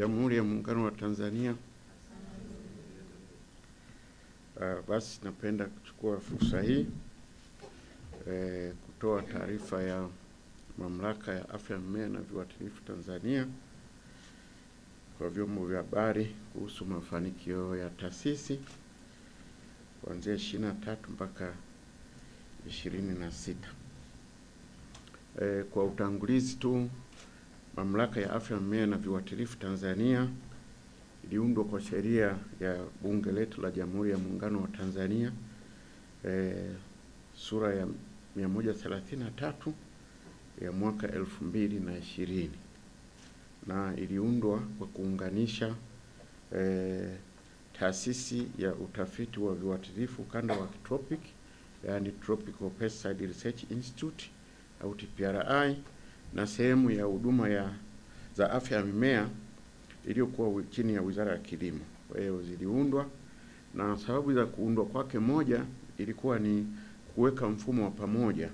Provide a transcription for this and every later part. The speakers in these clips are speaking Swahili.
Jamhuri ya Muungano wa Tanzania. Basi napenda kuchukua fursa hii kutoa taarifa ya Mamlaka ya Afya ya Mimea na Viuatilifu Tanzania kwa vyombo vya habari kuhusu mafanikio ya taasisi kuanzia 23 mpaka 26. Kwa utangulizi tu, Mamlaka ya Afya ya Mimea na Viuatilifu Tanzania iliundwa kwa sheria ya Bunge letu la Jamhuri ya Muungano wa Tanzania sura ya 133 ya mwaka 2020, na iliundwa kwa kuunganisha taasisi ya utafiti wa viuatilifu ukanda wa kitropik, yani Tropical Pesticide Research Institute au TPRI, na sehemu ya huduma za afya ya mimea iliyokuwa chini ya Wizara ya Kilimo. Kwa hiyo ziliundwa, na sababu za kuundwa kwake, moja ilikuwa ni kuweka mfumo wa pamoja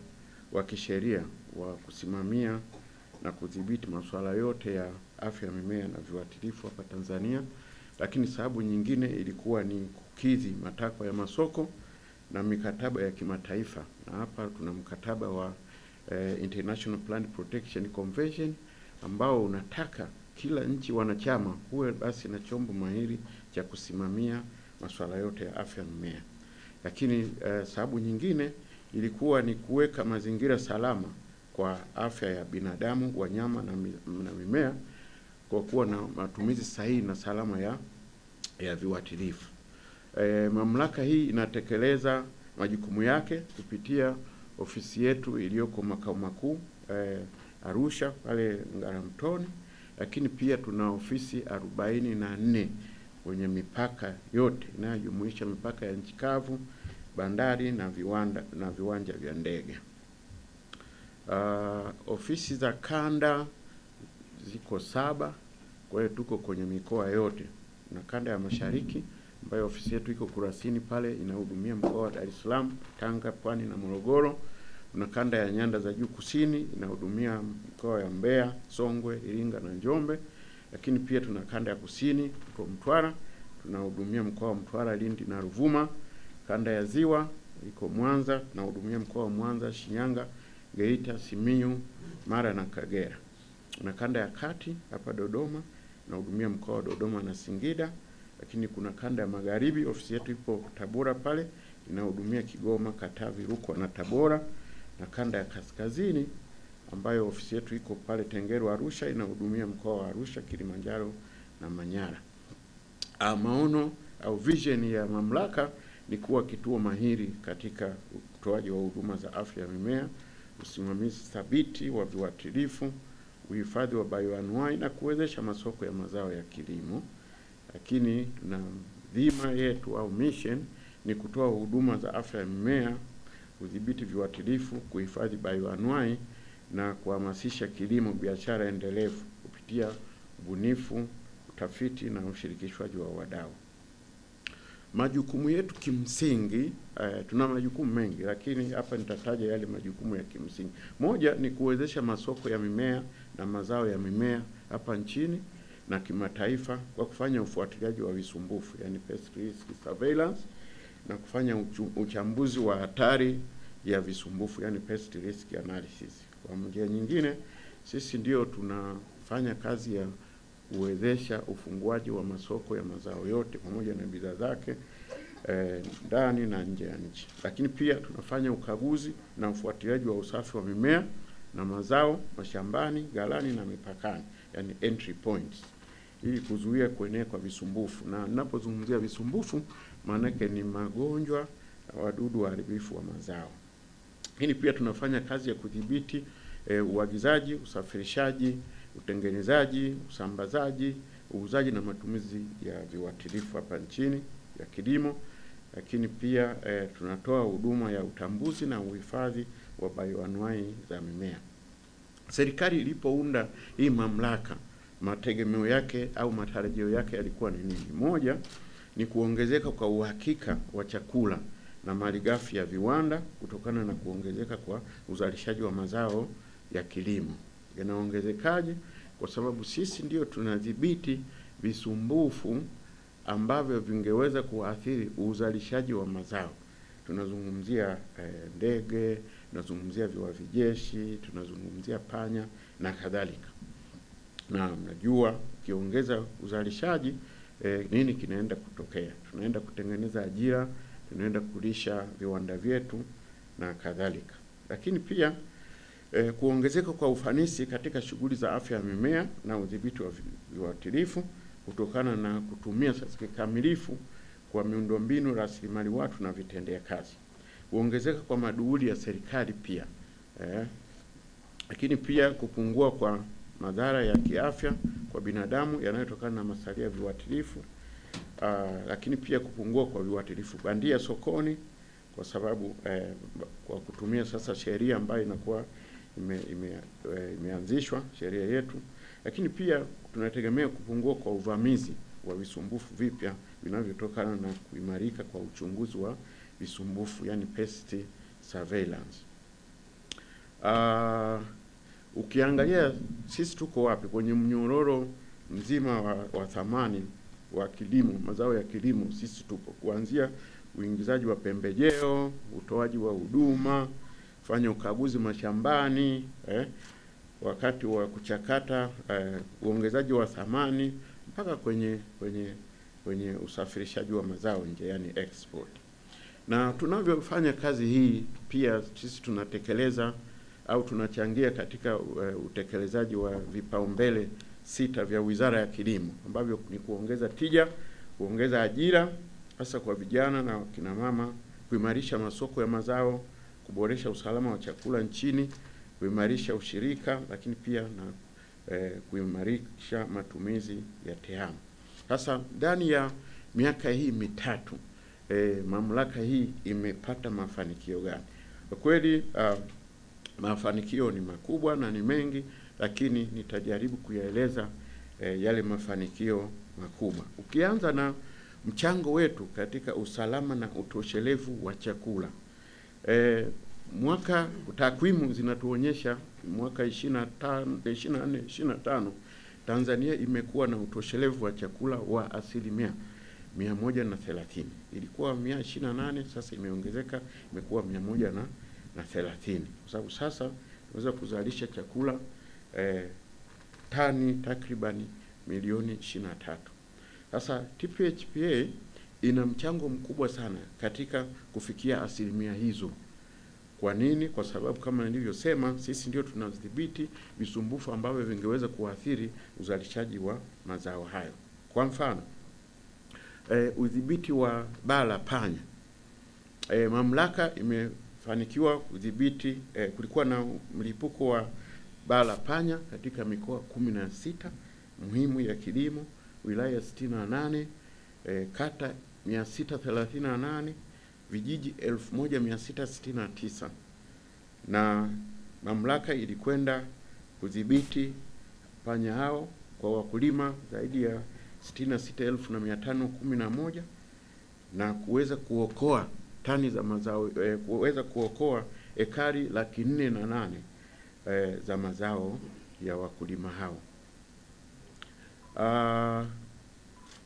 wa kisheria wa kusimamia na kudhibiti masuala yote ya afya ya mimea na viuatilifu hapa Tanzania. Lakini sababu nyingine ilikuwa ni kukidhi matakwa ya masoko na mikataba ya kimataifa, na hapa tuna mkataba wa International Plant Protection Convention ambao unataka kila nchi wanachama huwe basi na chombo mahiri cha kusimamia masuala yote ya afya ya mimea. Lakini sababu nyingine ilikuwa ni kuweka mazingira salama kwa afya ya binadamu, wanyama na mimea kwa kuwa na matumizi sahihi na salama ya viuatilifu. Mamlaka hii inatekeleza majukumu yake kupitia ofisi yetu iliyoko makao makuu Arusha pale Ngaramtoni, lakini pia tuna ofisi 44 kwenye mipaka yote inayojumuisha mipaka ya nchi kavu, bandari na viwanja vya ndege. Ofisi za kanda ziko 7, kwa hiyo tuko kwenye mikoa yote. Na kanda ya Mashariki ambayo ofisi yetu iko Kurasini pale, inahudumia mkoa wa Dar es Salaam, Tanga, Pwani na Morogoro. Kuna kanda ya Nyanda za Juu Kusini inahudumia mkoa ya Mbeya, Songwe, Iringa na Njombe. Lakini pia tuna kanda ya Kusini kwa Mtwara, tunahudumia mkoa wa Mtwara, Lindi na Ruvuma. Kanda ya Ziwa iko Mwanza, tunahudumia mkoa wa Mwanza, Shinyanga, Geita, Simiyu, Mara na Kagera. Na kanda ya Kati hapa Dodoma, tunahudumia mkoa wa Dodoma na Singida. Lakini kuna kanda ya Magharibi, ofisi yetu ipo Tabora pale, inahudumia Kigoma, Katavi, Rukwa na Tabora. Na kanda ya Kaskazini ambayo ofisi yetu iko pale Tengeru Arusha, inahudumia mkoa wa Arusha, Kilimanjaro na Manyara. Maono au vision ya mamlaka ni kuwa kituo mahiri katika utoaji wa huduma za afya ya mimea, usimamizi thabiti wa viuatilifu, uhifadhi wa bioanuwai na kuwezesha masoko ya mazao ya kilimo. Lakini na dhima yetu au mission ni kutoa huduma za afya ya mimea, kudhibiti viuatilifu, kuhifadhi bioanuwai na kuhamasisha kilimo biashara endelevu kupitia ubunifu, utafiti na ushirikishwaji wa wadau. Majukumu yetu kimsingi, tuna majukumu mengi, lakini hapa nitataja yale majukumu ya kimsingi. Moja ni kuwezesha masoko ya mimea na mazao ya mimea hapa nchini na kimataifa kwa kufanya ufuatiliaji wa visumbufu, yani pest risk surveillance, na kufanya uchambuzi wa hatari ya visumbufu, yani pest risk analysis. Kwa njia nyingine, sisi ndio tunafanya kazi ya kuwezesha ufunguaji wa masoko ya mazao yote pamoja na bidhaa zake ndani na nje ya nchi. Lakini pia tunafanya ukaguzi na ufuatiliaji wa usafi wa mimea na mazao mashambani, ghalani na mipakani, yani entry points, ili kuzuia kuenea kwa visumbufu. Na ninapozungumzia visumbufu, maana yake ni magonjwa na wadudu waharibifu wa mazao. Lakini pia tunafanya kazi ya kudhibiti uagizaji, usafirishaji, utengenezaji, usambazaji, uuzaji na matumizi ya viuatilifu hapa nchini ya kilimo. Lakini pia tunatoa huduma ya utambuzi na uhifadhi wa bioanuwai za mimea. Serikali ilipounda hii mamlaka, mategemeo yake au matarajio yake yalikuwa ni nini? Moja ni kuongezeka kwa uhakika wa chakula na malighafi ya viwanda kutokana na kuongezeka kwa uzalishaji wa mazao ya kilimo. Yanaongezekaje? kwa sababu sisi ndio tunadhibiti visumbufu ambavyo vingeweza kuathiri uzalishaji wa mazao. Tunazungumzia ndege, tunazungumzia viwavi jeshi, tunazungumzia panya na kadhalika. Na mnajua ukiongeza uzalishaji nini kinaenda kutokea? Tunaenda kutengeneza ajira, tunaenda kulisha viwanda vyetu na kadhalika. Lakini pia kuongezeka kwa ufanisi katika shughuli za afya ya mimea na udhibiti wa viuatilifu kutokana na kutumia sasa kikamilifu kwa miundombinu, rasilimali watu na vitendea kazi. Kuongezeka kwa maduhuli ya serikali pia. Lakini pia kupungua kwa madhara ya kiafya kwa binadamu yanayotokana na masalia ya viuatilifu. Lakini pia kupungua kwa viuatilifu bandia sokoni kwa sababu kwa kutumia sasa sheria ambayo inakuwa imeanzishwa sheria yetu. Lakini pia tunategemea kupungua kwa uvamizi wa visumbufu vipya vinavyotokana na kuimarika kwa uchunguzi wa visumbufu, yani pest surveillance. Ukiangalia sisi tuko wapi kwenye mnyororo mzima wa thamani wa kilimo, mazao ya kilimo, sisi tupo kuanzia uingizaji wa pembejeo, utoaji wa huduma, fanya ukaguzi mashambani, wakati wa kuchakata, uongezaji wa thamani mpaka kwenye usafirishaji wa mazao nje, yani export. Na tunavyofanya kazi hii pia sisi tunatekeleza au tunachangia katika utekelezaji wa vipaumbele 6 vya Wizara ya Kilimo ambavyo ni kuongeza tija, kuongeza ajira hasa kwa vijana na kina mama, kuimarisha masoko ya mazao, kuboresha usalama wa chakula nchini, kuimarisha ushirika, lakini pia na kuimarisha matumizi ya tehama. Sasa ndani ya miaka hii mitatu mamlaka hii imepata mafanikio gani? Kwa kweli mafanikio ni makubwa na ni mengi, lakini nitajaribu kuyaeleza yale mafanikio makubwa. Ukianza na mchango wetu katika usalama na utoshelevu wa chakula. Takwimu zinatuonyesha mwaka 24-25 Tanzania imekuwa na utoshelevu wa chakula wa 130%. Ilikuwa 128, sasa imeongezeka imekuwa 130, kwa sababu sasa tunaweza kuzalisha chakula tani takribani milioni 23. Sasa TPHPA ina mchango mkubwa sana katika kufikia asilimia hizo. Kwa nini? Kwa sababu kama nilivyosema, sisi ndio tunadhibiti visumbufu ambavyo vingeweza kuathiri uzalishaji wa mazao hayo. Kwa mfano, udhibiti wa baa la panya. Mamlaka imefanikiwa kudhibiti, kulikuwa na mlipuko wa baa la panya katika mikoa 16 muhimu ya kilimo, wilaya 68, kata 638, vijiji 1669, na mamlaka ilikwenda kudhibiti panya hao kwa wakulima zaidi ya 66,511 na kuweza kuokoa tani za mazao, kuweza kuokoa ekari 408 za mazao ya wakulima hao.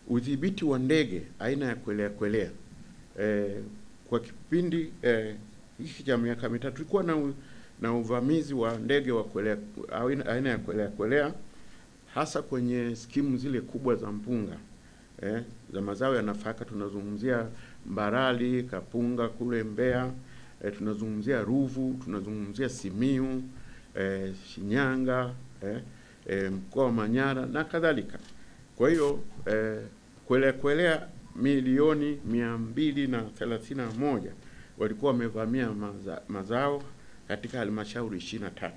Udhibiti wa ndege aina ya kwelea. Kwa kipindi hiki cha miaka mitatu tulikuwa na uvamizi wa ndege wa kwelea aina ya kwelea hasa kwenye skimu zile kubwa za mpunga za mazao ya nafaka. Tunazungumzia Mbarali, Kapunga kule Mbeya, tunazungumzia Ruvu, tunazungumzia Simiu, Shinyanga, mkoa wa Manyara na kadhalika. Kwa hiyo kwelea milioni 231 walikuwa wamevamia mazao katika halmashauri 23.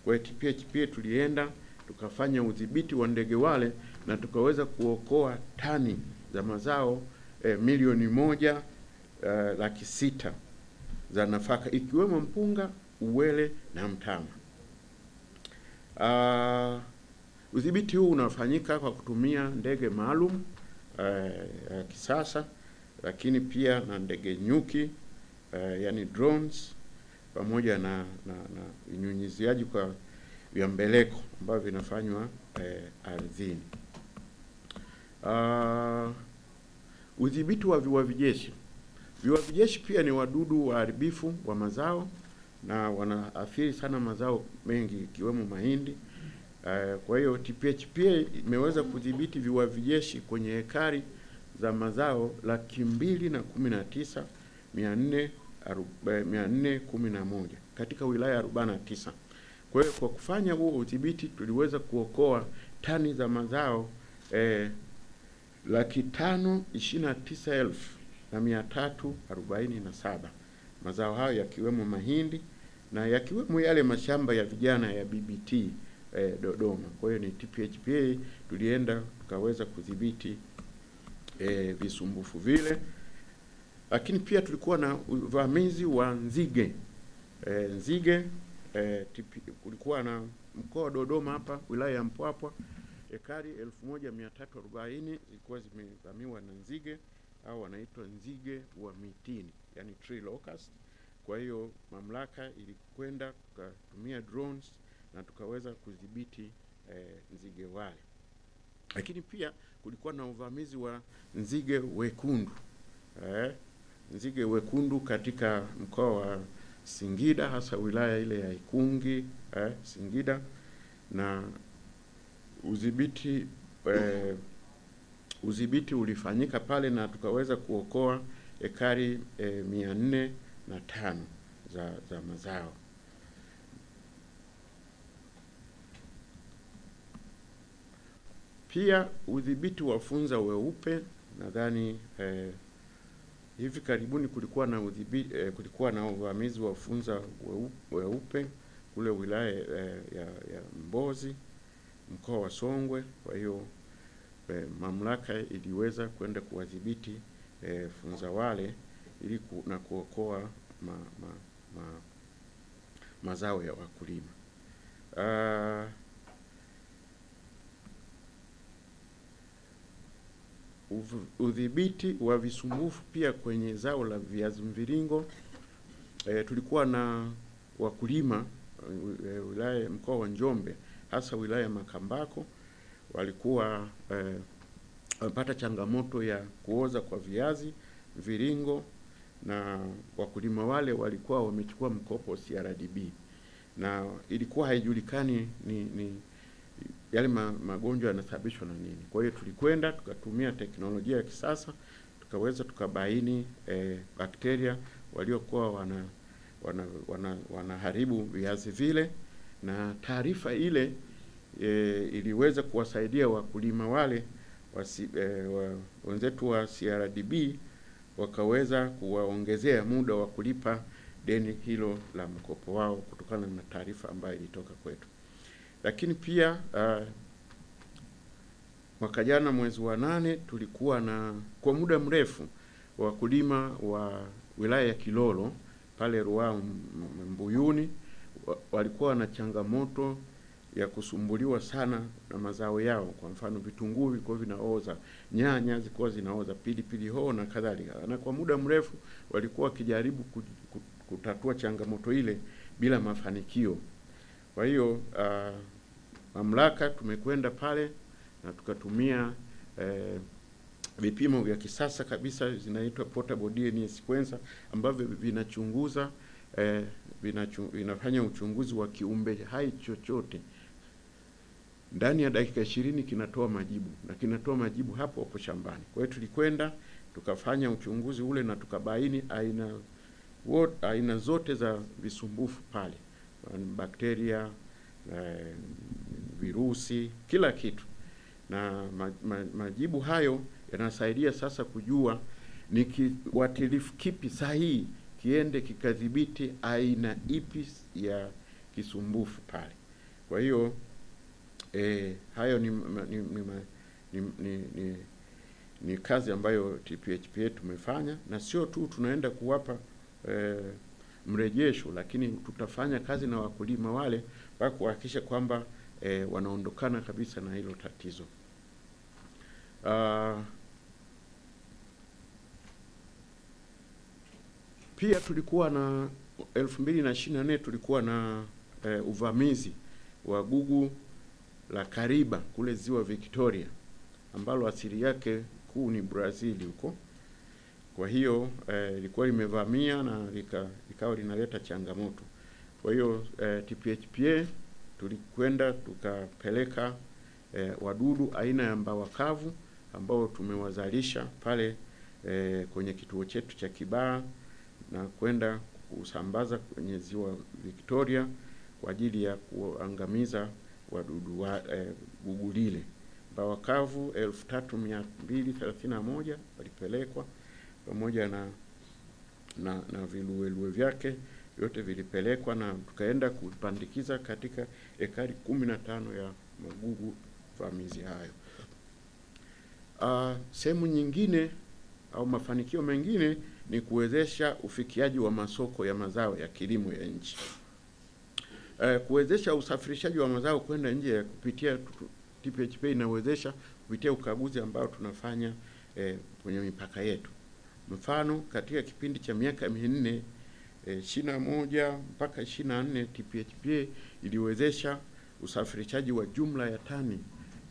Kwa hiyo TPHPA tulienda tukafanya udhibiti wa ndege wale na tukaweza kuokoa tani za mazao milioni 1,600,000 za nafaka ikiwemo mpunga, uwele na mtama. Udhibiti huu unafanyika kwa kutumia ndege maalum ya kisasa, lakini pia na ndege nyuki yani drones, pamoja na vinyunyiziaji kwa viambeleko ambavyo vinafanywa ardhini. Udhibiti wa viwavijeshi. Viwavijeshi pia ni wadudu waharibifu wa mazao na wanaathiri sana mazao mengi ikiwemo mahindi. Kwa hiyo TPHPA imeweza kudhibiti viwavijeshi kwenye hekari za mazao 219,411 katika wilaya 49. Kwa hiyo kwa kufanya huo udhibiti tuliweza kuokoa tani za mazao 529,347. Mazao hayo yakiwemo mahindi na yakiwemo yale mashamba ya vijana ya BBT Dodoma. Kwa hiyo ni TPHPA tulienda tukaweza kudhibiti visumbufu vile, lakini pia tulikuwa na uvamizi wa nzige. Kulikuwa na mkoa wa Dodoma hapa wilaya ya Mpwapwa ekari 1340 zilikuwa zimevamiwa na nzige au wanaitwa nzige wa mitini, yani tree locust. Kwa hiyo mamlaka ilikwenda kutumia drones na tukaweza kudhibiti nzige wale. Lakini pia kulikuwa na uvamizi wa nzige wekundu. Nzige wekundu katika mkoa wa Singida, hasa wilaya ile ya Ikungi, Singida, na udhibiti ulifanyika pale na tukaweza kuokoa ekari 405 za mazao. Pia udhibiti wa funza weupe, nadhani hivi karibuni kulikuwa na uvamizi wa funza weupe kule wilaya ya Mbozi, mkoa wa Songwe. Kwa hiyo mamlaka iliweza kwenda kuwadhibiti funza wale ili na kuokoa mazao ya wakulima. Udhibiti wa visumbufu pia kwenye zao la viazi mviringo. Tulikuwa na wakulima wilaya mkoa wa Njombe, hasa wilaya ya Makambako, walikuwa wamepata changamoto ya kuoza kwa viazi mviringo, na wakulima wale walikuwa wamechukua mkopo CRDB na ilikuwa haijulikani ni yale magonjwa yanasababishwa na nini. Kwa hiyo tulikwenda tukatumia teknolojia ya kisasa tukaweza tukabaini bakteria waliokuwa wanaharibu viazi vile, na taarifa ile iliweza kuwasaidia wakulima wale wenzetu wa CRDB, wakaweza kuwaongezea muda wa kulipa deni hilo la mkopo wao kutokana na taarifa ambayo ilitoka kwetu. Lakini pia mwaka jana mwezi wa 8 tulikuwa na kwa muda mrefu wakulima wa wilaya ya Kilolo pale Ruaha Mbuyuni walikuwa na changamoto ya kusumbuliwa sana na mazao yao. Kwa mfano vitunguu vilikuwa vinaoza, nyanya zilikuwa zinaoza, pilipili hoho na kadhalika. Na kwa muda mrefu walikuwa wakijaribu kutatua changamoto ile bila mafanikio. Kwa hiyo mamlaka tumekwenda pale na tukatumia vipimo vya kisasa kabisa, zinaitwa portable DNA sequencer, ambavyo vinachunguza vinafanya uchunguzi wa kiumbe hai chochote. Ndani ya dakika 20 kinatoa majibu, na kinatoa majibu hapo hapo shambani. Kwa hiyo tulikwenda tukafanya uchunguzi ule na tukabaini aina zote za visumbufu pale, bakteria, virusi, kila kitu. Na majibu hayo yanasaidia sasa kujua ni kiuatilifu kipi sahihi kiende kikadhibiti aina ipi ya kisumbufu pale. Kwa hiyo hayo ni kazi ambayo TPHPA tumefanya, na sio tu tunaenda kuwapa mrejesho, lakini tutafanya kazi na wakulima wale mpaka kuhakikisha kwamba wanaondokana kabisa na hilo tatizo. Pia tulikuwa na 2024 tulikuwa na uvamizi wa gugu la Kariba kule ziwa Victoria, ambalo asili yake kuu ni Brazil huko. Kwa hiyo ilikuwa limevamia na likawa linaleta changamoto. Kwa hiyo TPHPA tulikwenda tukapeleka wadudu aina ya mbawa kavu ambao tumewazalisha pale kwenye kituo chetu cha Kibaha na kwenda kusambaza kwenye ziwa Victoria kwa ajili ya kuangamiza wadudu wa gugu lile. Mbawa kavu 3231 walipelekwa pamoja na viluelue vyake, yote vilipelekwa na tukaenda kupandikiza katika ekari 15 ya magugu vamizi hayo. Sehemu nyingine au mafanikio mengine ni kuwezesha ufikiaji wa masoko ya mazao ya kilimo ya nchi. Kuwezesha usafirishaji wa mazao kwenda nje ya kupitia TPHPA inawezesha kupitia ukaguzi ambao tunafanya kwenye mipaka yetu. Mfano, katika kipindi cha miaka minne 21 mpaka 24 TPHPA iliwezesha usafirishaji wa jumla ya tani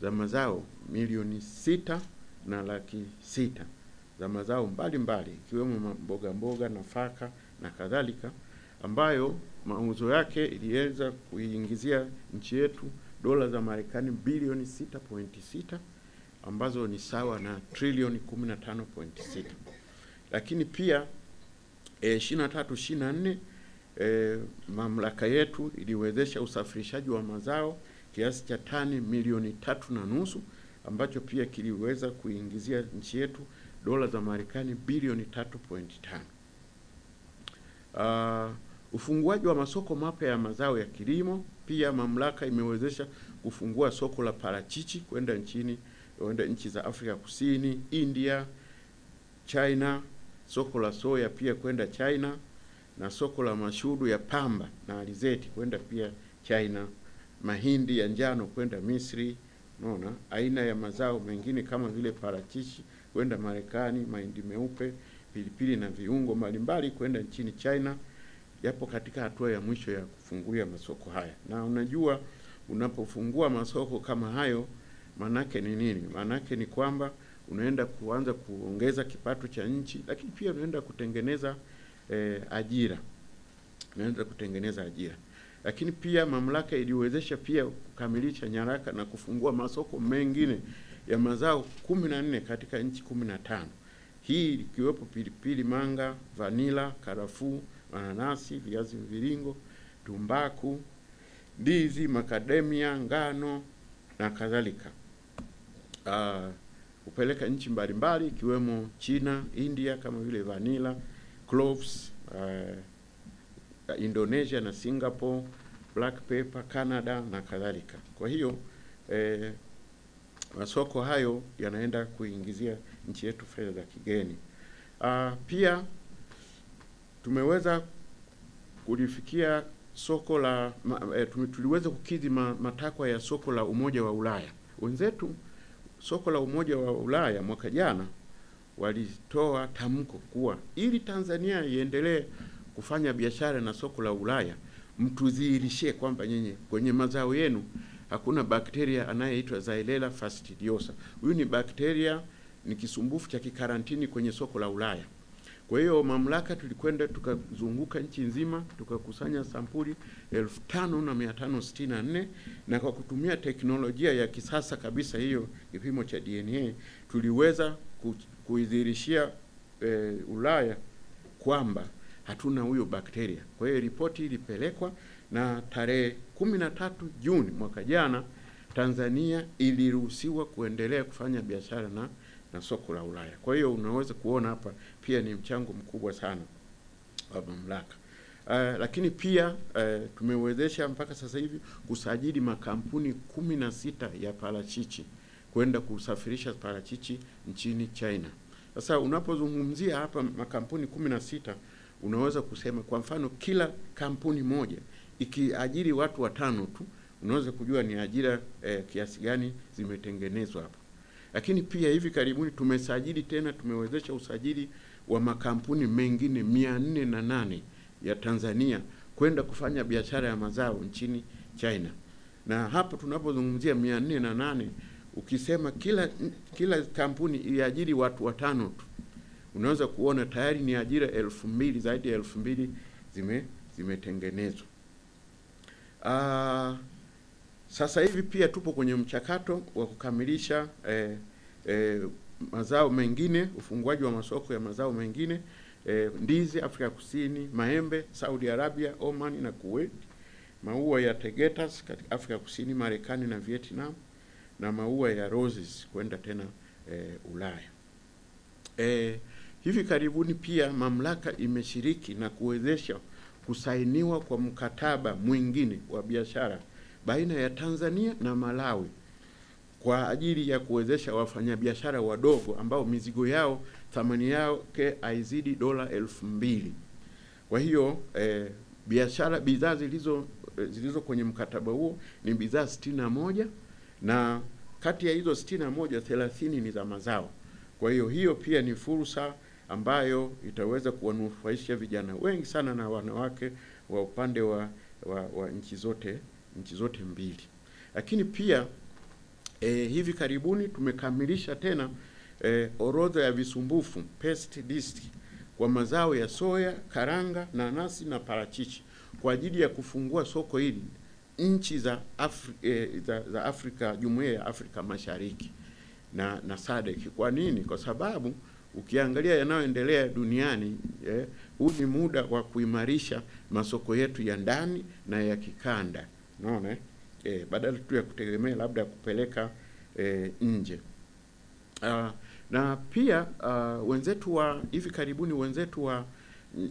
za mazao 6,600,000 za mazao mbalimbali ikiwemo mboga, nafaka na kadhalika, ambayo mauzo yake iliweza kuiingizia nchi yetu dola za Marekani bilioni 6.6 ambazo ni sawa na trilioni 15.6. Lakini pia 23-24 mamlaka yetu iliwezesha usafirishaji wa mazao kiasi cha tani milioni 3.5 ambacho pia kiliweza kuingizia nchi yetu dola za Marekani bilioni 3.5. Ufunguaji wa masoko mapya ya mazao ya kilimo, pia mamlaka imewezesha kufungua soko la parachichi kwenda nchi za Afrika Kusini, India, China, soko la soya pia kwenda China, na soko la mashudu ya pamba na alizeti kwenda pia China, mahindi ya njano kwenda Misri, unaona, aina ya mazao mengine kama vile parachichi kwenda Marekani, mahindi meupe, pilipili na viungo mbalimbali kwenda nchini China, yapo katika hatua ya mwisho ya kufungulia masoko haya. Na unajua, unapofungua masoko kama hayo, manake ni nini? Manake ni kwamba unaenda kuanza kuongeza kipato cha nchi, lakini pia unaenda kutengeneza ajira. Lakini pia mamlaka iliwezesha pia kukamilisha nyaraka na kufungua masoko mengine ya mazao 14 katika nchi 15. Hii ikiwepo pilipili manga, vanila, karafuu, mananasi, viazi mviringo, tumbaku, ndizi, makademia, ngano na kadhalika. Kupeleka nchi mbalimbali ikiwemo China, India kama vile vanilla, cloves, Indonesia na Singapore, black pepper, Canada na kadhalika. Kwa hiyo masoko hayo yanaenda kuingizia nchi yetu fedha za kigeni. Pia tumeweza kulifikia soko la tuliweza kukidhi matakwa ya soko la Umoja wa Ulaya. Wenzetu soko la Umoja wa Ulaya mwaka jana walitoa tamko kuwa ili Tanzania iendelee kufanya biashara na soko la Ulaya, mtudhihirishie kwamba nyinyi kwenye mazao yenu hakuna bakteria anayeitwa Xylella fastidiosa. Huyu ni bakteria, ni kisumbufu cha kikarantini kwenye soko la Ulaya. Kwa hiyo mamlaka tulikwenda tukazunguka nchi nzima, tukakusanya sampuli 5,564 na kwa kutumia teknolojia ya kisasa kabisa, hiyo kipimo cha DNA, tuliweza kuidhihirishia Ulaya kwamba hatuna huyo bakteria. Kwa hiyo ripoti ilipelekwa na tarehe 13 Juni mwaka jana Tanzania iliruhusiwa kuendelea kufanya biashara na soko la Ulaya. Kwa hiyo unaweza kuona hapa pia ni mchango mkubwa sana wa mamlaka. Lakini pia tumewezesha mpaka sasa hivi kusajili makampuni 16 ya parachichi kwenda kusafirisha parachichi nchini China. Sasa unapozungumzia hapa makampuni 16, unaweza kusema kwa mfano kila kampuni moja ikiajiri watu 5 tu, unaweza kujua ni ajira kiasi gani zimetengenezwa hapa. Lakini pia hivi karibuni tumewezesha usajili wa makampuni mengine 408 ya Tanzania kwenda kufanya biashara ya mazao nchini China. na hapo tunapozungumzia 408, ukisema kila kampuni iajiri watu 5 tu, unaweza kuona tayari ni ajira 2000, zaidi ya 2000 zimetengenezwa. Sasa hivi pia tupo kwenye mchakato wa kukamilisha mazao mengine, ufunguaji wa masoko ya mazao mengine, ndizi Afrika Kusini, maembe Saudi Arabia, Oman na Kuwait, maua ya tegetas katika Afrika Kusini, Marekani na Vietnam, na maua ya roses kwenda tena Ulaya. Hivi karibuni pia mamlaka imeshiriki na kuwezesha kusainiwa kwa mkataba mwingine wa biashara baina ya Tanzania na Malawi kwa ajili ya kuwezesha wafanyabiashara wadogo ambao mizigo yao thamani yake haizidi $2,000. Kwa hiyo bidhaa zilizo kwenye mkataba huo ni bidhaa 61, na kati ya hizo 61, 30 ni za mazao. Kwa hiyo pia ni fursa ambayo itaweza kuwanufaisha vijana wengi sana na wanawake wa upande wa nchi zote mbili. Lakini pia hivi karibuni tumekamilisha tena orodha ya visumbufu pest list kwa mazao ya soya, karanga, nanasi na parachichi kwa ajili ya kufungua soko hili nchi za Afrika, Jumuiya ya Afrika Mashariki na SADC. Kwa nini? Kwa sababu ukiangalia yanayoendelea duniani, huu ni muda wa kuimarisha masoko yetu ya ndani na ya kikanda. Unaona, badala tu ya kutegemea labda kupeleka nje. Na pia hivi karibuni wenzetu wa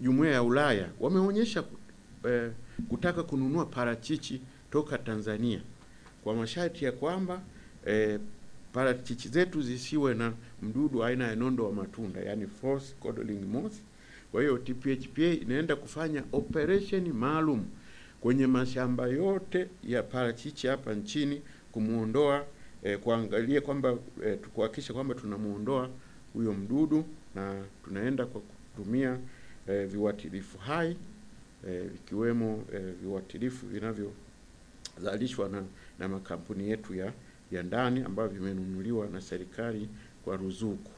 Jumuiya ya Ulaya wameonyesha kutaka kununua parachichi toka Tanzania kwa masharti ya kwamba parachichi zetu zisiwe na mdudu aina ya nondo wa matunda, yani false codling moth. Kwa hiyo TPHPA inaenda kufanya operation maalum kwenye mashamba yote ya parachichi hapa nchini kumuondoa, kuangalia kwamba kuhakikisha kwamba tunamuondoa huyo mdudu, na tunaenda kwa kutumia viuatilifu hai vikiwemo viuatilifu vinavyozalishwa na makampuni yetu ya ndani ambayo vimenunuliwa na serikali kwa ruzuku.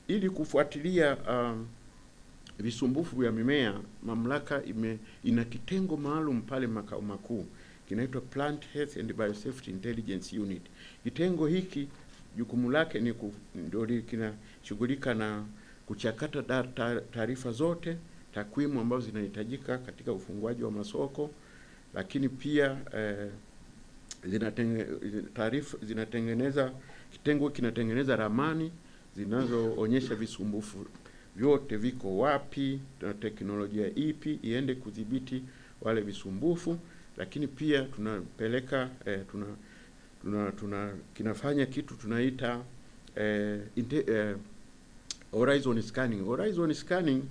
Ili kufuatilia visumbufu vya mimea, mamlaka ina kitengo maalum pale makao makuu kinaitwa Plant Health and Biosafety Intelligence Unit. Kitengo hiki jukumu lake ndio kinashughulika na kuchakata taarifa zote, takwimu ambazo zinahitajika katika ufunguaji wa masoko, lakini pia kitengo kinatengeneza ramani zinazoonyesha visumbufu vyote viko wapi na teknolojia ipi iende kudhibiti wale visumbufu. Lakini pia tunapeleka kinafanya kitu tunaita horizon scanning. Horizon scanning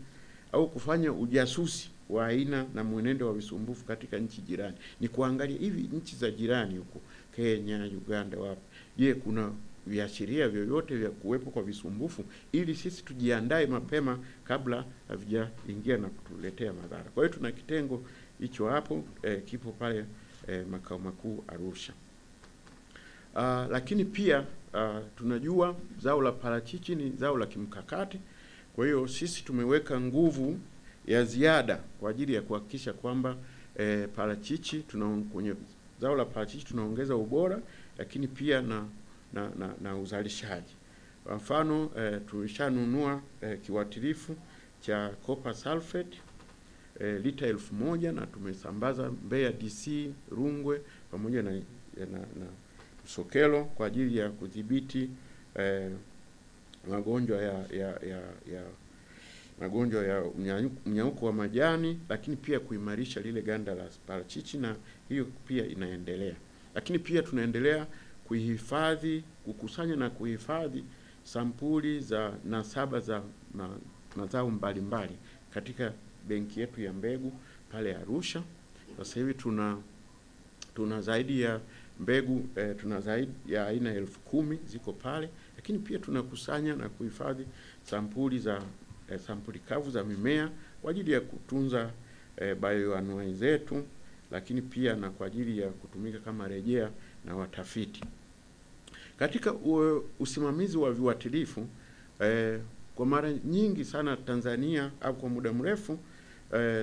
au kufanya ujasusi wa aina na mwenendo wa visumbufu katika nchi jirani, ni kuangalia hivi nchi za jirani huko Kenya, Uganda, wapi, je, kuna viashiria vyovyote vya kuwepo kwa visumbufu, ili sisi tujiandae mapema kabla havijaingia na kutuletea madhara. Kwa hiyo tuna kitengo hicho hapo, kipo pale makao makuu Arusha. Lakini pia tunajua zao la parachichi ni zao la kimkakati. Kwa hiyo sisi tumeweka nguvu ya ziada kwa ajili ya kuhakikisha kwamba kwenye zao la parachichi tunaongeza ubora, lakini pia na uzalishaji. Kwa mfano tulishanunua kiuatilifu cha copper sulfate lita 1000 na tumesambaza Mbeya DC, Rungwe pamoja na Sokelo kwa ajili ya kudhibiti magonjwa ya mnyauko wa majani, lakini pia kuimarisha lile ganda la parachichi, na hiyo pia inaendelea. Lakini pia tunaendelea kukusanya na kuhifadhi sampuli za nasaba za mazao mbalimbali katika benki yetu ya mbegu pale Arusha. Sasa hivi tuna zaidi ya mbegu tuna zaidi ya aina 10,000 ziko pale, Lakini pia tunakusanya na kuhifadhi sampuli za sampuli kavu za mimea kwa ajili ya kutunza bioanuwai zetu, lakini pia na kwa ajili ya kutumika kama rejea na watafiti. Katika usimamizi wa viuatilifu, kwa mara nyingi sana Tanzania au kwa muda mrefu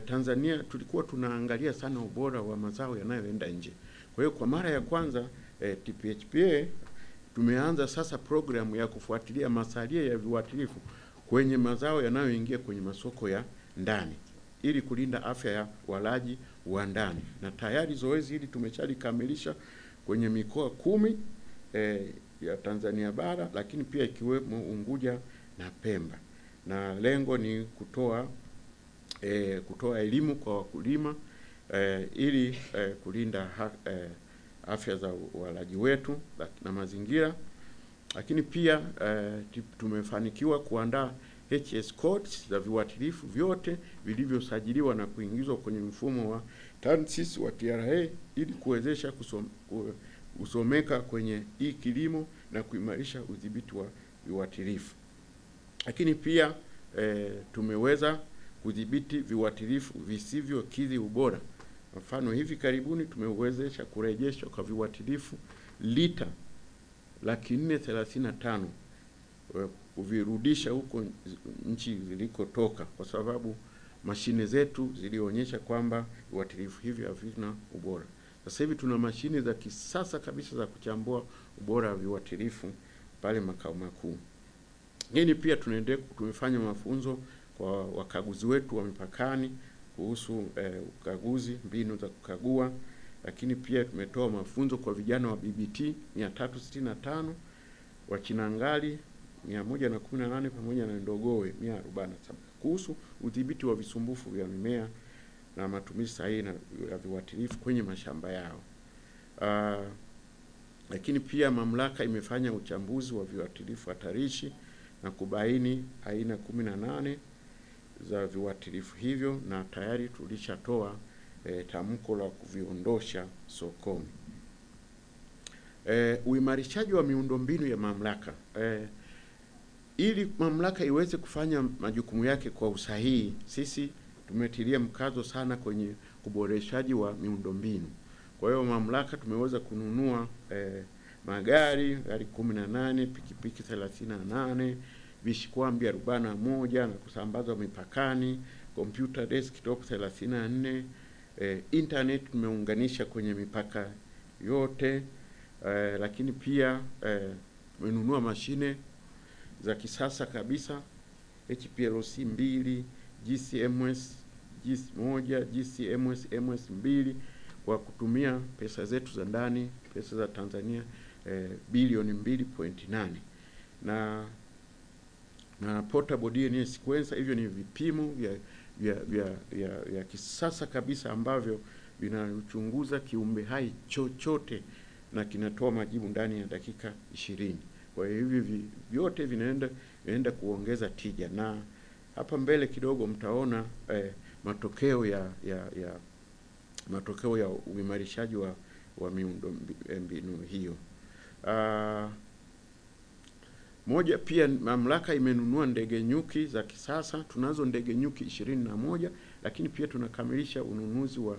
Tanzania tulikuwa tunaangalia sana ubora wa mazao yanayoenda nje. Kwa hiyo kwa mara ya kwanza TPHPA tumeanza sasa programu ya kufuatilia masalia ya viuatilifu kwenye mazao yanayoingia kwenye masoko ya ndani ili kulinda afya ya walaji wa ndani, na tayari zoezi hili tumeshalikamilisha kwenye mikoa 10 ya Tanzania bara, lakini pia ikiwemo Unguja na Pemba, na lengo ni kutoa elimu kwa wakulima ili kulinda afya za walaji wetu na mazingira. Lakini pia tumefanikiwa kuandaa HS codes za viuatilifu vyote vilivyosajiliwa na kuingizwa kwenye mfumo wa TANSIS wa TRA ili kuwezesha kusomeka kwenye kilimo na kuimarisha udhibiti wa viuatilifu. Lakini pia tumeweza kudhibiti viuatilifu visivyokidhi ubora. Mfano, hivi karibuni tumewezesha kurejeshwa kwa viuatilifu lita 435,000 kuvirudisha huko nchi zilikotoka, kwa sababu mashine zetu zilionyesha kwamba viuatilifu hivi havina ubora. Sasa hivi tuna mashine za kisasa kabisa za kuchambua ubora wa viuatilifu pale makao makuu. Lakini pia tumefanya mafunzo kwa wakaguzi wetu wa mipakani kuhusu ukaguzi, mbinu za kukagua. Lakini pia tumetoa mafunzo kwa vijana wa BBT 365, wa Chinangali 118 pamoja na Ndogowe 147 kuhusu udhibiti wa visumbufu vya mimea na matumizi sahihi ya viuatilifu kwenye mashamba yao. Lakini pia mamlaka imefanya uchambuzi wa viuatilifu hatarishi na kubaini aina 18 za viuatilifu hivyo, na tayari tulishatoa tamko la kuviondosha sokoni. Uimarishaji wa miundombinu ya mamlaka. Ili mamlaka iweze kufanya majukumu yake kwa usahihi, sisi tumetilia mkazo sana kwenye uboreshaji wa miundombinu. Kwa hiyo mamlaka tumeweza kununua gari 18, pikipiki 38, vishikwambi 41 na kusambaza mipakani, computer desktop 34, internet tumeunganisha kwenye mipaka yote. Lakini pia tumenunua mashine za kisasa kabisa HPLC 2, GCMS 1, GCMS MS2 kwa kutumia pesa zetu za ndani, pesa za Tanzania bilioni 2.8, na portable DNA sequencer. Hivyo ni vipimo vya kisasa kabisa ambavyo vinachunguza kiumbe hai chochote na kinatoa majibu ndani ya dakika 20. Kwa hiyo hivi vyote vinaenda kuongeza tija, na hapa mbele kidogo mtaona matokeo ya uimarishaji wa miundo mbinu hiyo. Moja, pia mamlaka imenunua ndege nyuki za kisasa. Tunazo ndege nyuki 21, lakini pia tunakamilisha ununuzi wa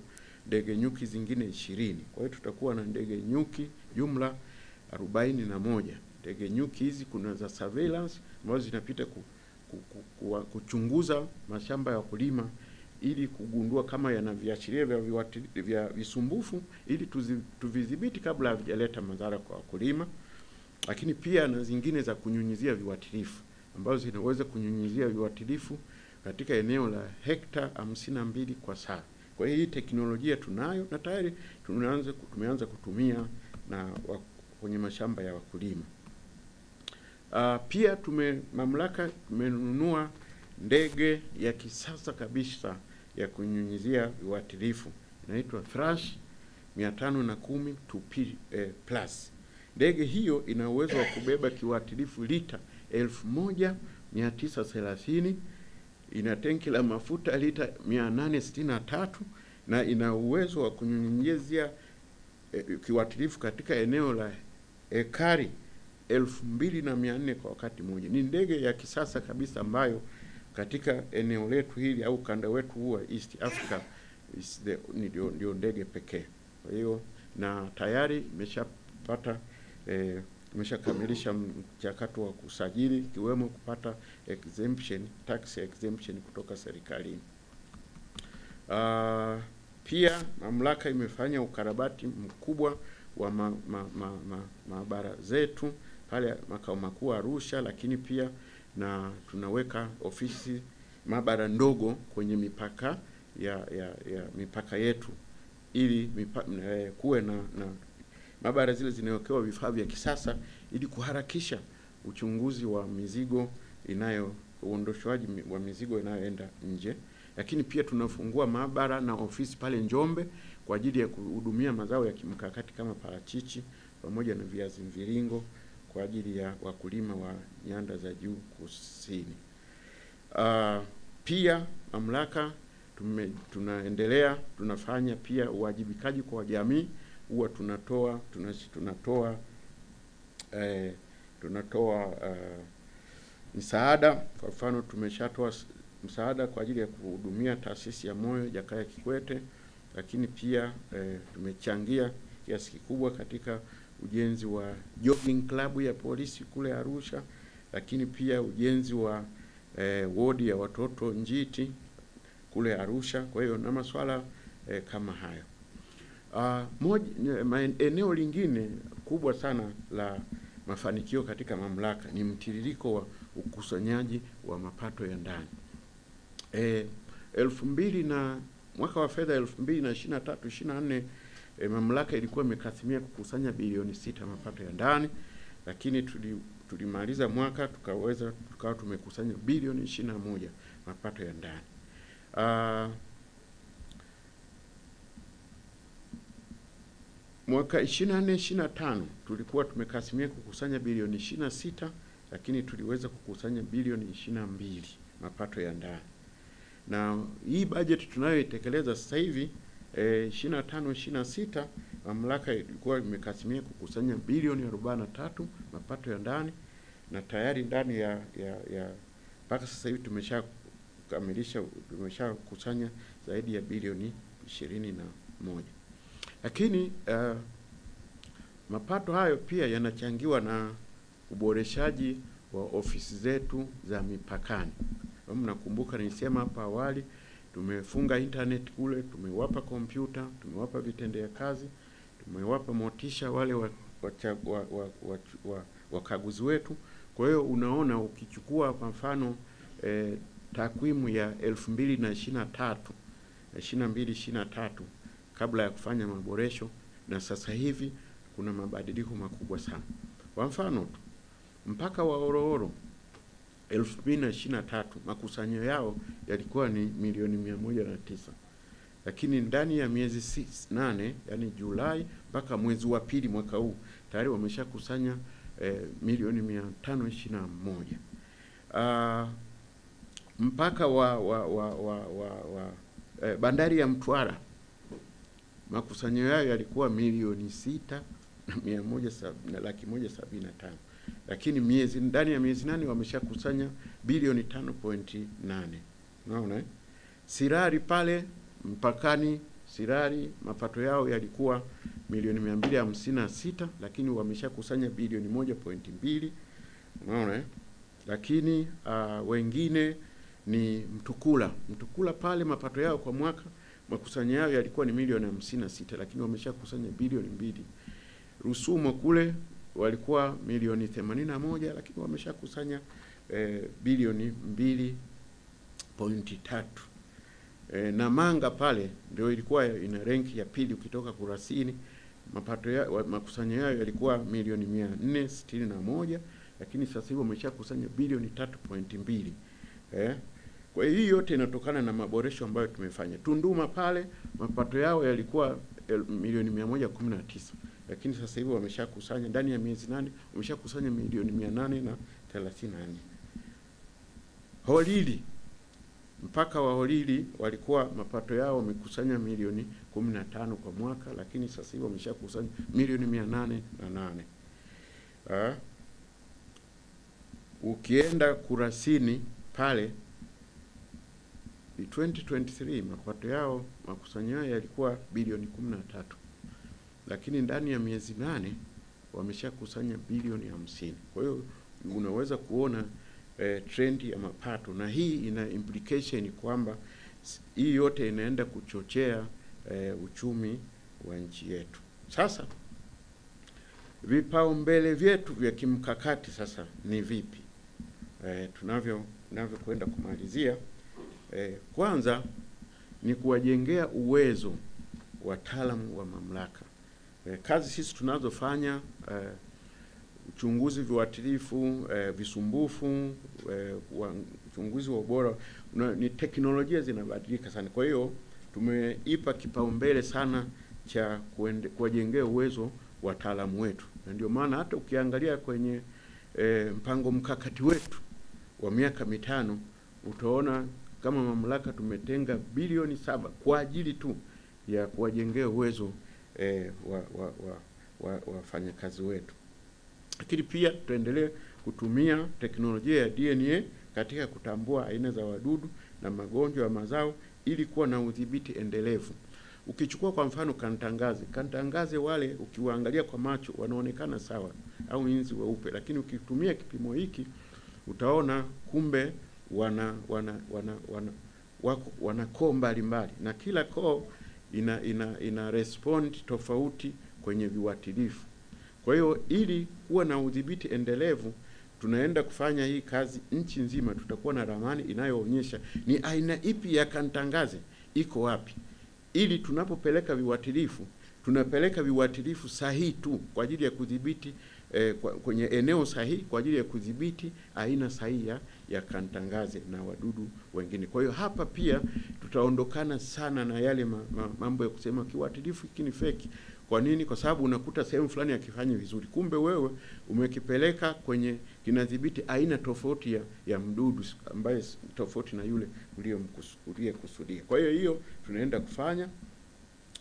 ndege nyuki zingine 20. Kwa hiyo tutakuwa na ndege nyuki jumla 41. Ndege nyuki hizi kuna za surveillance ambazo zinapita kuchunguza mashamba ya wakulima ili kugundua kama yana viashiria vya visumbufu ili tuvidhibiti kabla havijaleta madhara kwa wakulima. Lakini pia na zingine za kunyunyizia viuatilifu ambazo zinaweza kunyunyizia viuatilifu katika eneo la hekta 52 kwa saa. Kwa hiyo hii teknolojia tunayo na tayari tumeanza kutumia na kwenye mashamba ya wakulima. Pia mamlaka tumenunua ndege ya kisasa kabisa ya kunyunyizia viuatilifu, inaitwa Thrush 510 2P+. Ndege hiyo ina uwezo wa kubeba kiuatilifu lita 1930, ina tenki la mafuta lita 863 na ina uwezo wa kunyunyizia kiuatilifu katika eneo la ekari 2400 kwa wakati mmoja. Ni ndege ya kisasa kabisa ambayo katika eneo letu hili au ukanda wetu huu wa East Africa ndio ndege pekee. Kwa hiyo na tayari imeshakamilisha mchakato wa kusajili, ikiwemo kupata exemption, tax exemption kutoka serikalini. Pia mamlaka imefanya ukarabati mkubwa wa maabara zetu pale makao makuu Arusha, lakini pia na tunaweka ofisi maabara ndogo kwenye mipaka ya mipaka yetu, ili kuwe na maabara zile zinawekewa vifaa vya kisasa ili kuharakisha uchunguzi wa mizigo uondoshwaji wa mizigo inayoenda nje. Lakini pia tunafungua maabara na ofisi pale Njombe kwa ajili ya kuhudumia mazao ya kimkakati kama parachichi pamoja na viazi mviringo kwa ajili ya wakulima wa nyanda za juu kusini. Pia mamlaka tunafanya pia uwajibikaji kwa jamii. Huwa tunatoa msaada. Kwa mfano, tumeshatoa msaada kwa ajili ya kuhudumia taasisi ya moyo Jakaya Kikwete, lakini pia tumechangia kiasi kikubwa katika ujenzi wa jogging club ya polisi kule Arusha, lakini pia ujenzi wa wodi ya watoto njiti kule Arusha. Kwa hiyo na masuala kama hayo. Eneo lingine kubwa sana la mafanikio katika mamlaka ni mtiririko wa ukusanyaji wa mapato ya ndani. Mwaka wa fedha 2023/24 mamlaka ilikuwa imekasimia kukusanya bilioni 6 mapato ya ndani, lakini tulimaliza mwaka tukawa tumekusanya bilioni 21 mapato ya ndani. Mwaka 24/25 tulikuwa tumekasimia kukusanya bilioni 26, lakini tuliweza kukusanya bilioni 22 mapato ya ndani. Na hii bajeti tunayoitekeleza sasa hivi 25/26 mamlaka ilikuwa imekasimia kukusanya bilioni 43 mapato ya ndani, na tayari ndani ya mpaka sasa hivi tumeshakusanya zaidi ya bilioni 21. Lakini mapato hayo pia yanachangiwa na uboreshaji wa ofisi zetu za mipakani. Mnakumbuka nilisema hapa awali, tumefunga internet kule, tumewapa kompyuta, tumewapa vitendea kazi, tumewapa motisha wale wakaguzi wetu. Kwa hiyo unaona, ukichukua kwa mfano takwimu ya 2022/23 kabla ya kufanya maboresho na sasa hivi kuna mabadiliko makubwa sana. Kwa mfano tu mpaka wa Horohoro 2023 makusanyo yao yalikuwa ni milioni 109, lakini ndani ya miezi 8, yani Julai mpaka mwezi wa pili mwaka huu tayari wameshakusanya milioni 521. Mpaka wa bandari ya Mtwara makusanyo yao yalikuwa milioni 6,175,000, lakini ndani ya miezi 8 wameshakusanya bilioni 5.8. Unaona? Sirari pale mpakani, Sirari mapato yao yalikuwa milioni 256, lakini wameshakusanya bilioni 1.2. Unaona? Lakini wengine ni Mtukula pale mapato yao kwa mwaka makusanyo yao yalikuwa ni milioni 56, lakini wameshakusanya bilioni 2. Rusumo kule walikuwa milioni 81, lakini wameshakusanya bilioni 2.3. Namanga pale ndio ilikuwa ina renki ya pili ukitoka Kurasini, makusanyo yao yalikuwa milioni 461, lakini sasa hivi wameshakusanya bilioni 3.2. Kwa hiyo hii yote inatokana na maboresho ambayo tumefanya. Tunduma pale mapato yao yalikuwa milioni 119, lakini sasa hivi wameshakusanya ndani ya miezi 8 wameshakusanya milioni 834. Holili, mpaka wa Holili walikuwa mapato yao wamekusanya milioni 15 kwa mwaka, lakini sasa hivi wameshakusanya milioni 808. ukienda kurasini pale 2023 mapato yao, makusanyo yao yalikuwa bilioni 13, lakini ndani ya miezi 8 wameshakusanya bilioni 50. Kwa hiyo unaweza kuona trend ya mapato, na hii ina implication kwamba hii yote inaenda kuchochea uchumi wa nchi yetu. Sasa vipaumbele vyetu vya kimkakati sasa ni vipi? Tunavyokwenda kumalizia, kwanza ni kuwajengea uwezo wataalamu wa mamlaka. Kazi sisi tunazofanya, uchunguzi viuatilifu, visumbufu, uchunguzi wa ubora, ni teknolojia zinabadilika sana. Kwa hiyo tumeipa kipaumbele sana cha kuwajengea uwezo wataalamu wetu, na ndio maana hata ukiangalia kwenye mpango mkakati wetu wa miaka 5 utaona kama mamlaka tumetenga bilioni 7 kwa ajili tu ya kuwajengea uwezo wafanyakazi wetu. Lakini pia tutaendelea kutumia teknolojia ya DNA katika kutambua aina za wadudu na magonjwa ya mazao ili kuwa na udhibiti endelevu. Ukichukua kwa mfano kantangaze wale ukiwaangalia kwa macho wanaonekana sawa au inzi weupe, lakini ukitumia kipimo hiki utaona kumbe wana koo mbalimbali, na kila koo ina respond tofauti kwenye viuatilifu. Kwa hiyo ili kuwa na udhibiti endelevu, tunaenda kufanya hii kazi nchi nzima. Tutakuwa na ramani inayoonyesha ni aina ipi ya kantangaze iko wapi, ili tunapopeleka viuatilifu tunapeleka viuatilifu sahihi tu kwa ajili ya kudhibiti kwenye eneo sahihi kwa ajili ya kudhibiti aina sahihi ya kantangaze na wadudu wengine. Kwa hiyo hapa pia tutaondokana sana na yale mambo ya kusema kiuatilifu hiki ni feki. Kwa nini? Kwa sababu unakuta sehemu fulani yakifanya vizuri, kumbe wewe umekipeleka kwenye kinadhibiti aina tofauti ya mdudu ambaye tofauti na yule uliyekusudia. Kwa hiyo tunaenda kufanya,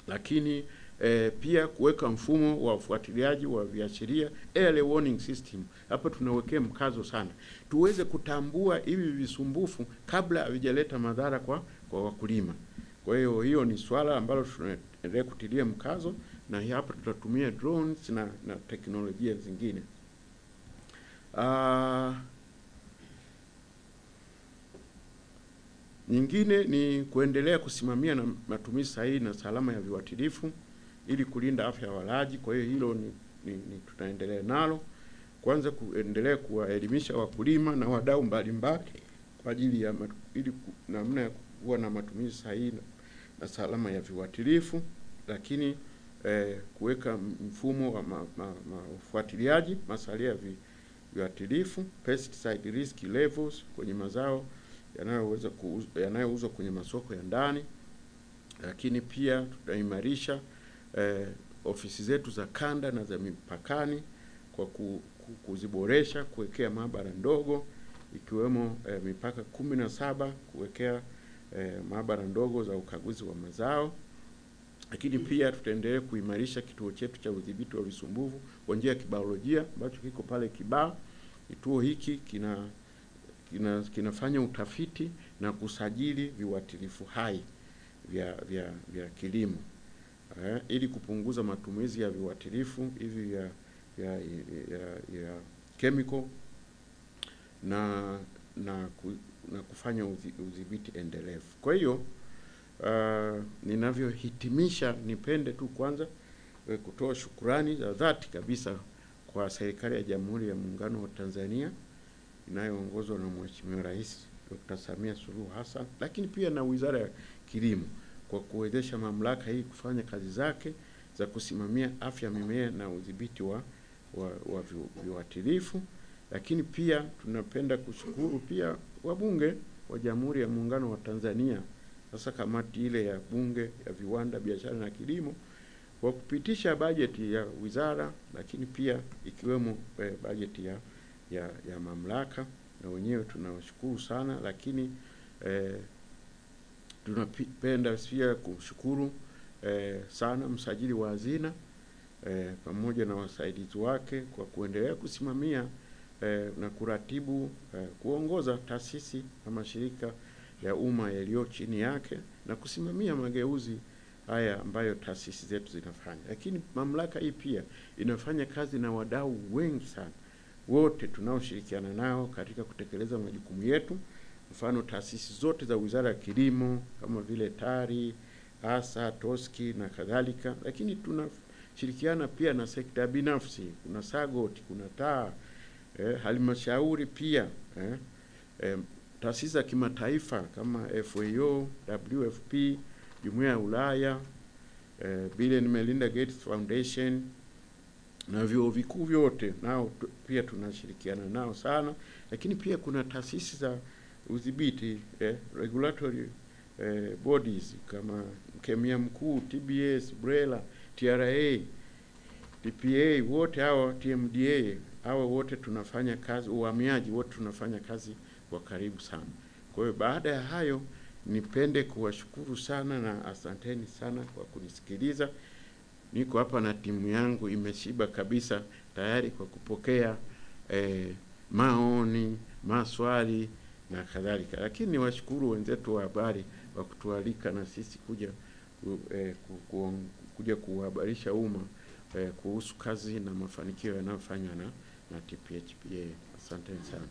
lakini pia kuweka mfumo wa ufuatiliaji wa viashiria, early warning system. Hapa tunawekea mkazo sana tuweze kutambua hivi visumbufu kabla havijaleta madhara kwa wakulima. Kwa hiyo ni swala ambalo tunaendelea kutilia mkazo, na hapa tutatumia drones na teknolojia zingine. Nyingine ni kuendelea kusimamia na matumizi sahihi na salama ya viuatilifu ili kulinda afya ya walaji. Kwa hiyo hilo ni tutaendelea nalo. Kwanza kuendelea kuwaelimisha wakulima na wadau mbalimbali kwa ajili ya ili namna ya kuwa na matumizi sahihi na salama ya viuatilifu, lakini kuweka mfumo wa ufuatiliaji masalia ya viuatilifu, pesticide risk levels kwenye mazao yanayouzwa kwenye masoko ya ndani. Lakini pia tutaimarisha ofisi zetu za kanda na za mipakani kwa kuziboresha, kuwekea maabara ndogo ikiwemo mipaka 17 kuwekea maabara ndogo za ukaguzi wa mazao. Lakini pia tutaendelea kuimarisha kituo chetu cha udhibiti wa visumbufu kwa njia ya kibiolojia ambacho kiko pale Kibaha. Kituo hiki kinafanya utafiti na kusajili viuatilifu hai vya kilimo ili kupunguza matumizi ya viuatilifu hivi ya chemical na kufanya udhibiti endelevu. Kwa hiyo ninavyohitimisha, nipende tu kwanza kutoa shukurani za dhati kabisa kwa serikali ya Jamhuri ya Muungano wa Tanzania inayoongozwa na Mheshimiwa Rais Dr. Samia Suluhu Hassan, lakini pia na Wizara ya Kilimo kwa kuwezesha mamlaka hii kufanya kazi zake za kusimamia afya mimea na udhibiti wa viuatilifu. Lakini pia tunapenda kushukuru pia wabunge wa Jamhuri ya Muungano wa Tanzania, sasa kamati ile ya Bunge ya Viwanda, Biashara na Kilimo, kwa kupitisha bajeti ya wizara, lakini pia ikiwemo bajeti ya mamlaka, na wenyewe tunawashukuru sana. Lakini tunapenda pia kushukuru sana msajili wa hazina pamoja na wasaidizi wake kwa kuendelea kusimamia na kuratibu kuongoza taasisi na mashirika ya umma yaliyo chini yake na kusimamia mageuzi haya ambayo taasisi zetu zinafanya. Lakini mamlaka hii pia inafanya kazi na wadau wengi sana, wote tunaoshirikiana nao katika kutekeleza majukumu yetu. Mfano, taasisi zote za Wizara ya Kilimo kama vile TARI, ASA, TOSCI na kadhalika. Lakini tunashirikiana pia na sekta binafsi, kuna SAGOT, kuna TAA, halmashauri pia, taasisi za kimataifa kama FAO, WFP, Jumuiya ya Ulaya, Bill and Melinda Gates Foundation na vyuo vikuu vyote nao pia tunashirikiana nao sana. Lakini pia kuna taasisi za udhibiti, regulatory bodies kama Mkemia Mkuu, TBS, BRELA, TRA, TPA, wote hao, TMDA, hao wote tunafanya kazi, uhamiaji wote tunafanya kazi kwa karibu sana. Kwa hiyo baada ya hayo, nipende kuwashukuru sana na asanteni sana kwa kunisikiliza. Niko hapa na timu yangu imeshiba kabisa, tayari kwa kupokea maoni, maswali na kadhalika. Lakini niwashukuru wenzetu wa habari wa kutualika na sisi kuja kuhabarisha umma kuhusu kazi na mafanikio yanayofanywa na TPHPA. Asanteni sana.